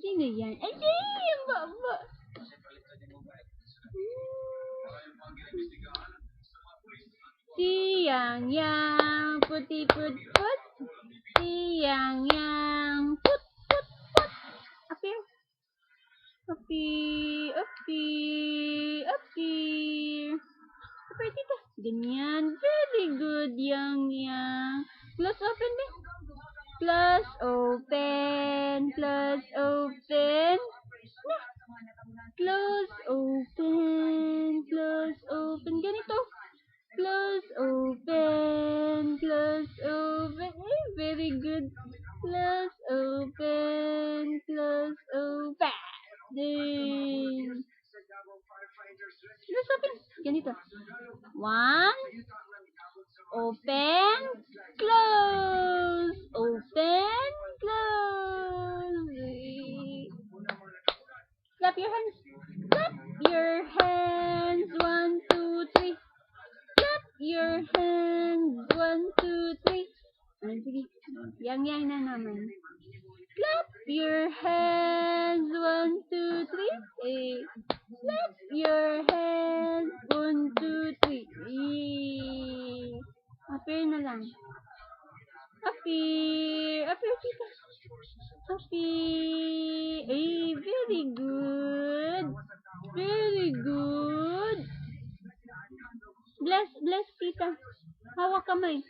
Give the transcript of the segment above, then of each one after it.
Sino yan? Ay, yung baba. Si yang puti put put. Si yang put put put. Apir. Apir. Apir. Apir. Apir dito. Ganyan. Very good, yang. Close open din. Plus open. Plus open. Nah. Close open. Close open. Ganito. Close open. Close open. Very good. Close open. Close open. Then, close open. Ganito. One. Open. Close. Open. Close. Clap your hands. Clap your hands. 1, 2, 3. Clap your hands. 1, 2, 3. Ay, sige. Yang na naman. Clap your hands. 1, 2, 3. Clap your hands. 1, 2, 3. Appear na lang. Appear. Appear kita. Appear. Very good. Very good. Bless, bless tita. Hawak kamay.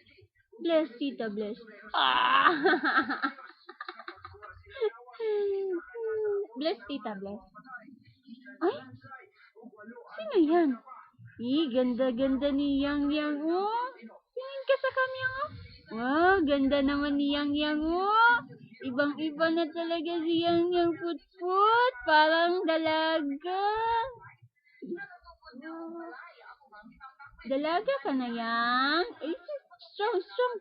Bless tita, bless. Bless tita, bless. Ay, sino yan? Ganda-ganda ni Yang. Oh, tingin ka sa kanya, oh. Wow, ganda naman ni Yang, oh. Ibang-iba na talaga si Yang put-put. Parang dalaga. Dalaga ka na, Yang. Ay, strong. Strong.